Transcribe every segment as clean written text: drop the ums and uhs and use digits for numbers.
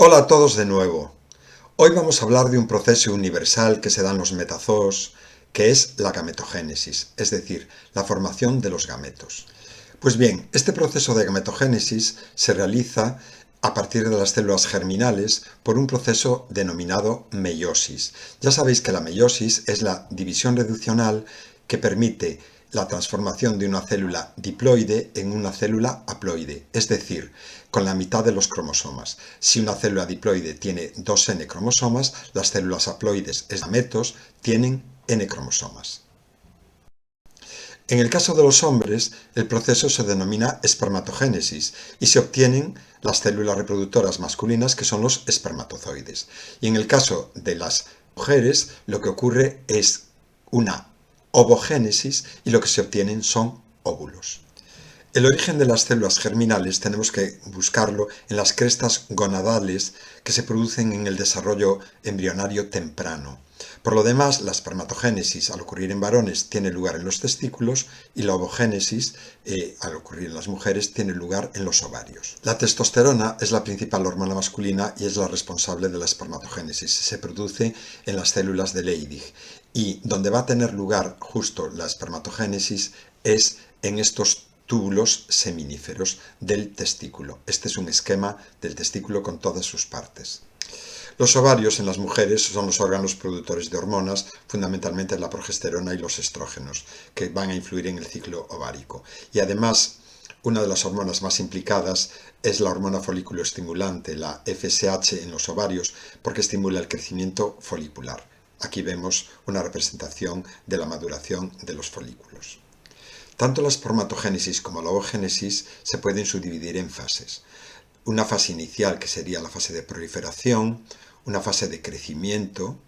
Hola a todos de nuevo. Hoy vamos a hablar de un proceso universal que se da en los metazoos, que es la gametogénesis, es decir, la formación de los gametos. Pues bien, este proceso de gametogénesis se realiza a partir de las células germinales por un proceso denominado meiosis. Ya sabéis que la meiosis es la división reduccional que permite la transformación de una célula diploide en una célula haploide, es decir, con la mitad de los cromosomas. Si una célula diploide tiene 2n cromosomas, las células haploides, es gametos, tienen n cromosomas. En el caso de los hombres, el proceso se denomina espermatogénesis y se obtienen las células reproductoras masculinas, que son los espermatozoides. Y en el caso de las mujeres, lo que ocurre es una ovogénesis y lo que se obtienen son óvulos. El origen de las células germinales tenemos que buscarlo en las crestas gonadales que se producen en el desarrollo embrionario temprano. Por lo demás, la espermatogénesis al ocurrir en varones tiene lugar en los testículos y la ovogénesis al ocurrir en las mujeres tiene lugar en los ovarios. La testosterona es la principal hormona masculina y es la responsable de la espermatogénesis. Se produce en las células de Leydig y donde va a tener lugar justo la espermatogénesis es en estos túbulos seminíferos del testículo. Este es un esquema del testículo con todas sus partes. Los ovarios en las mujeres son los órganos productores de hormonas, fundamentalmente la progesterona y los estrógenos, que van a influir en el ciclo ovárico. Y además, una de las hormonas más implicadas es la hormona folículo estimulante, la FSH en los ovarios, porque estimula el crecimiento folicular. Aquí vemos una representación de la maduración de los folículos. Tanto la espermatogénesis como la ovogénesis se pueden subdividir en fases. Una fase inicial, que sería la fase de proliferación, una fase de crecimiento,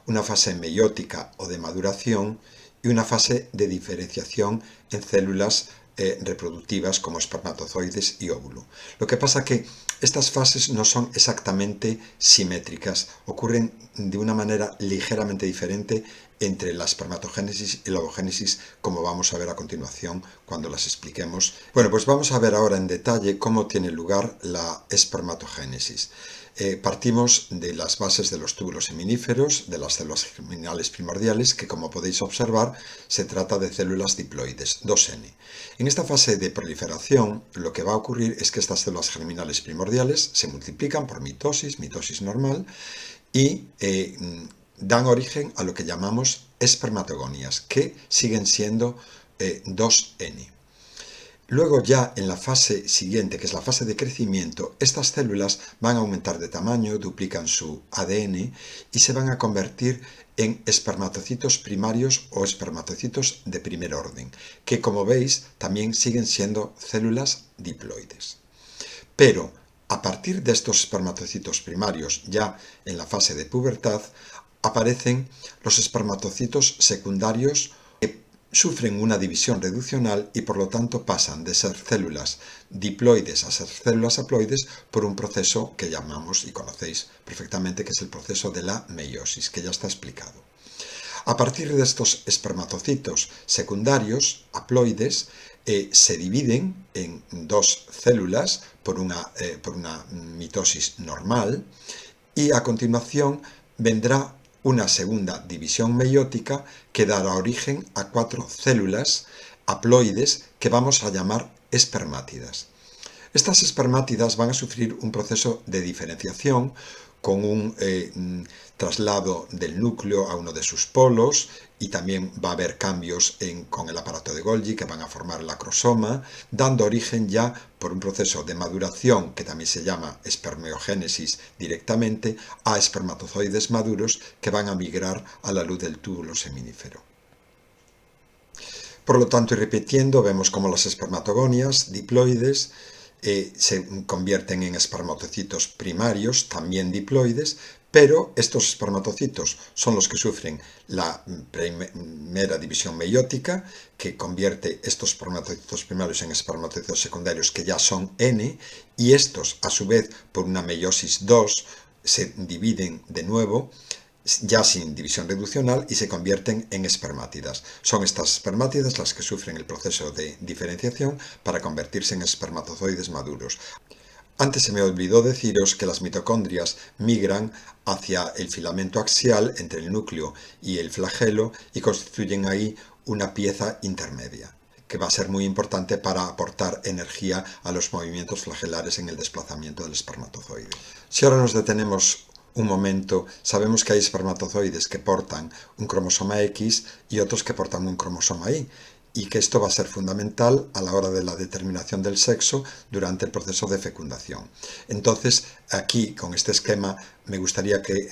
una fase meiótica o de maduración y una fase de diferenciación en células reproductivas como espermatozoides y óvulo. Lo que pasa que estas fases no son exactamente simétricas, ocurren de una manera ligeramente diferente entre la espermatogénesis y la ovogénesis, como vamos a ver a continuación cuando las expliquemos. Bueno, pues vamos a ver ahora en detalle cómo tiene lugar la espermatogénesis. Partimos de las bases de los túbulos seminíferos, de las células germinales primordiales, que como podéis observar se trata de células diploides, 2n. En esta fase de proliferación lo que va a ocurrir es que estas células germinales primordiales se multiplican por mitosis normal, y dan origen a lo que llamamos espermatogonias, que siguen siendo 2n. Luego ya en la fase siguiente, que es la fase de crecimiento, estas células van a aumentar de tamaño, duplican su ADN y se van a convertir en espermatocitos primarios o espermatocitos de primer orden, que como veis también siguen siendo células diploides. Pero a partir de estos espermatocitos primarios, ya en la fase de pubertad, aparecen los espermatocitos secundarios que sufren una división reduccional y por lo tanto pasan de ser células diploides a ser células haploides por un proceso que llamamos y conocéis perfectamente, que es el proceso de la meiosis, que ya está explicado. A partir de estos espermatocitos secundarios, haploides, se dividen en dos células por una mitosis normal y a continuación vendrá una segunda división meiótica que dará origen a 4 células haploides que vamos a llamar espermátidas. Estas espermátidas van a sufrir un proceso de diferenciación con un traslado del núcleo a uno de sus polos y también va a haber cambios con el aparato de Golgi que van a formar el acrosoma, dando origen ya por un proceso de maduración que también se llama espermeogénesis directamente a espermatozoides maduros que van a migrar a la luz del túbulo seminífero. Por lo tanto, y repitiendo, vemos como las espermatogonias diploides se convierten en espermatocitos primarios, también diploides, pero estos espermatocitos son los que sufren la primera división meiótica, que convierte estos espermatocitos primarios en espermatocitos secundarios, que ya son N, y estos, a su vez, por una meiosis 2, se dividen de nuevo, ya sin división reduccional, y se convierten en espermátidas. Son estas espermátidas las que sufren el proceso de diferenciación para convertirse en espermatozoides maduros. Antes se me olvidó deciros que las mitocondrias migran hacia el filamento axial entre el núcleo y el flagelo y constituyen ahí una pieza intermedia, que va a ser muy importante para aportar energía a los movimientos flagelares en el desplazamiento del espermatozoide. Si ahora nos detenemos un momento, sabemos que hay espermatozoides que portan un cromosoma X y otros que portan un cromosoma Y, y que esto va a ser fundamental a la hora de la determinación del sexo durante el proceso de fecundación. Entonces, aquí, con este esquema, me gustaría que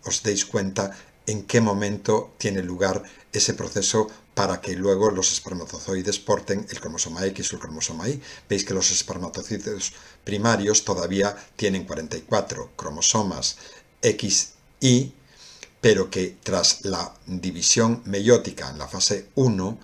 os deis cuenta en qué momento tiene lugar ese proceso para que luego los espermatozoides porten el cromosoma X o el cromosoma Y. Veis que los espermatozoides primarios todavía tienen 44 cromosomas XY, pero que tras la división meiótica en la fase 1,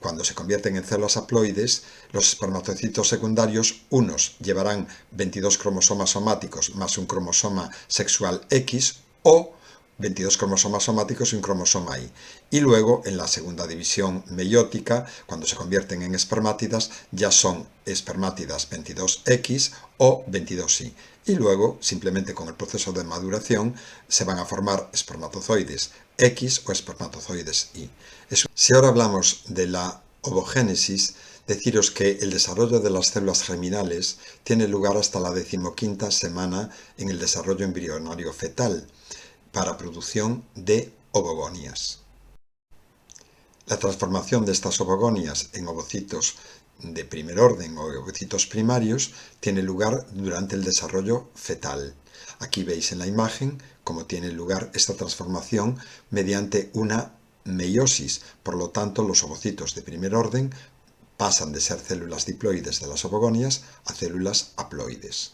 cuando se convierten en células haploides, los espermatocitos secundarios, unos llevarán 22 cromosomas somáticos más un cromosoma sexual X, o 22 cromosomas somáticos y un cromosoma Y. Y luego, en la segunda división meiótica, cuando se convierten en espermátidas, ya son espermátidas 22X o 22Y. Y luego, simplemente con el proceso de maduración, se van a formar espermatozoides X o espermatozoides Y. Si ahora hablamos de la ovogénesis, deciros que el desarrollo de las células germinales tiene lugar hasta la 15ª semana en el desarrollo embrionario fetal, para producción de ovogonias. La transformación de estas ovogonias en ovocitos de primer orden o ovocitos primarios tiene lugar durante el desarrollo fetal. Aquí veis en la imagen cómo tiene lugar esta transformación mediante una meiosis. Por lo tanto, los ovocitos de primer orden pasan de ser células diploides de las ovogonias a células haploides.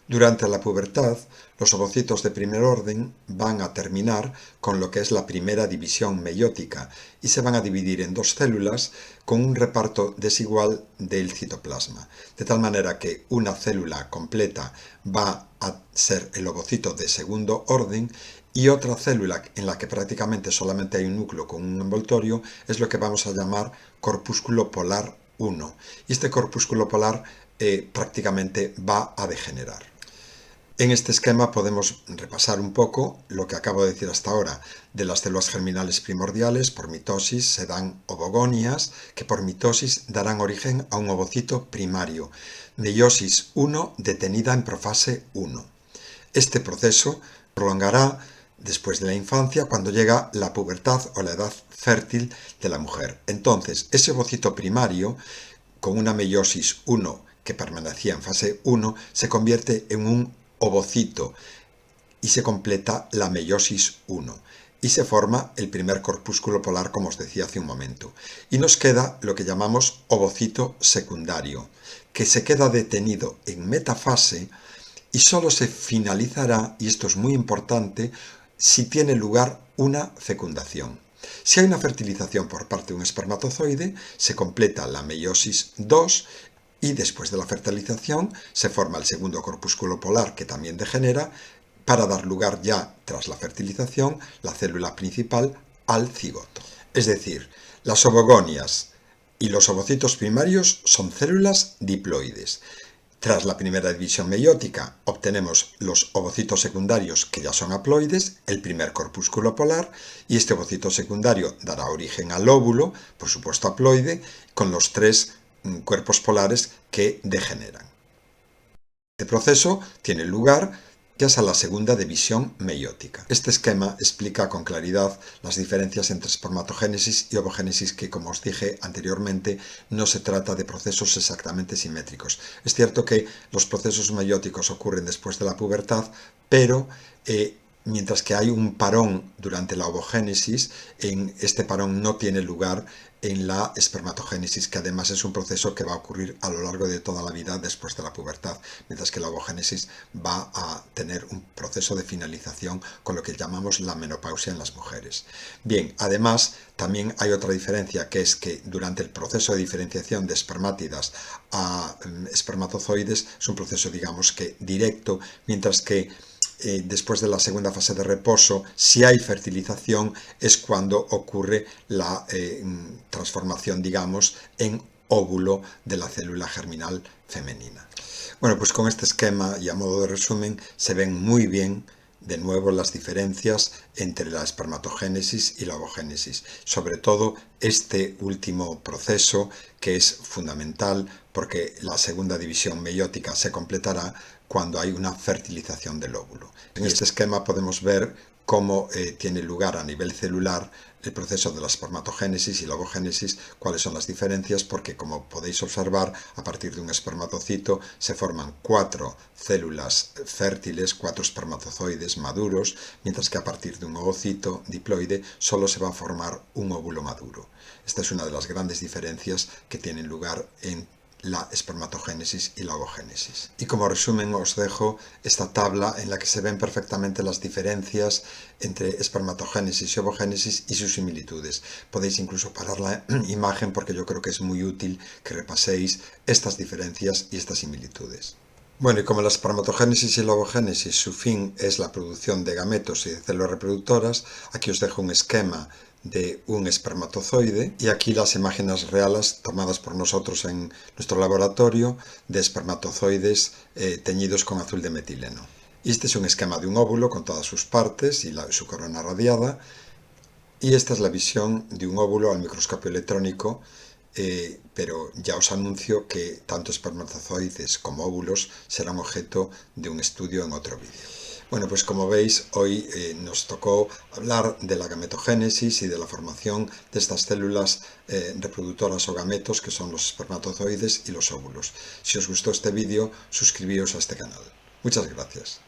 Durante la pubertad, los ovocitos de primer orden van a terminar con lo que es la primera división meiótica y se van a dividir en dos células con un reparto desigual del citoplasma, de tal manera que una célula completa va a ser el ovocito de segundo orden y otra célula en la que prácticamente solamente hay un núcleo con un envoltorio es lo que vamos a llamar corpúsculo polar 1. Y este corpúsculo polar prácticamente va a degenerar. En este esquema podemos repasar un poco lo que acabo de decir hasta ahora. De las células germinales primordiales, por mitosis se dan ovogonias, que por mitosis darán origen a un ovocito primario. Meiosis 1 detenida en profase 1. Este proceso prolongará después de la infancia cuando llega la pubertad o la edad fértil de la mujer. Entonces, ese ovocito primario, con una meiosis 1 que permanecía en fase 1, se convierte en un ovocito y se completa la meiosis 1 y se forma el primer corpúsculo polar, como os decía hace un momento, y nos queda lo que llamamos ovocito secundario, que se queda detenido en metafase y solo se finalizará, y esto es muy importante, si tiene lugar una fecundación. Si hay una fertilización por parte de un espermatozoide, se completa la meiosis 2 y después de la fertilización se forma el segundo corpúsculo polar, que también degenera, para dar lugar ya, tras la fertilización, la célula principal al cigoto. Es decir, las ovogonias y los ovocitos primarios son células diploides. Tras la primera división meiótica obtenemos los ovocitos secundarios, que ya son haploides, el primer corpúsculo polar, y este ovocito secundario dará origen al óvulo, por supuesto haploide, con los tres cuerpos polares que degeneran. Este proceso tiene lugar ya a la segunda división meiótica. Este esquema explica con claridad las diferencias entre espermatogénesis y ovogénesis, que, como os dije anteriormente, no se trata de procesos exactamente simétricos. Es cierto que los procesos meióticos ocurren después de la pubertad, pero mientras que hay un parón durante la ovogénesis, este parón no tiene lugar en la espermatogénesis, que además es un proceso que va a ocurrir a lo largo de toda la vida después de la pubertad, mientras que la ovogénesis va a tener un proceso de finalización con lo que llamamos la menopausia en las mujeres. Bien, además también hay otra diferencia, que es que durante el proceso de diferenciación de espermátidas a espermatozoides es un proceso, digamos que directo, mientras que después de la segunda fase de reposo, si hay fertilización, es cuando ocurre la transformación, digamos, en óvulo de la célula germinal femenina. Bueno, pues con este esquema y a modo de resumen se ven muy bien de nuevo las diferencias entre la espermatogénesis y la ovogénesis, sobre todo este último proceso que es fundamental porque la segunda división meiótica se completará cuando hay una fertilización del óvulo. En este esquema podemos ver cómo tiene lugar a nivel celular el proceso de la espermatogénesis y la ovogénesis, cuáles son las diferencias, porque como podéis observar, a partir de un espermatocito se forman 4 células fértiles, 4 espermatozoides maduros, mientras que a partir de un ovocito diploide solo se va a formar un óvulo maduro. Esta es una de las grandes diferencias que tienen lugar en la espermatogénesis y la ovogénesis. Y como resumen os dejo esta tabla en la que se ven perfectamente las diferencias entre espermatogénesis y ovogénesis y sus similitudes. Podéis incluso parar la imagen porque yo creo que es muy útil que repaséis estas diferencias y estas similitudes. Bueno, y como la espermatogénesis y la ovogénesis su fin es la producción de gametos y de células reproductoras, aquí os dejo un esquema de un espermatozoide y aquí las imágenes reales tomadas por nosotros en nuestro laboratorio de espermatozoides teñidos con azul de metileno. Y este es un esquema de un óvulo con todas sus partes y su corona radiada. Y esta es la visión de un óvulo al microscopio electrónico, pero ya os anuncio que tanto espermatozoides como óvulos serán objeto de un estudio en otro vídeo. Bueno, pues como veis, hoy nos tocó hablar de la gametogénesis y de la formación de estas células reproductoras o gametos, que son los espermatozoides y los óvulos. Si os gustó este vídeo, suscribíos a este canal. Muchas gracias.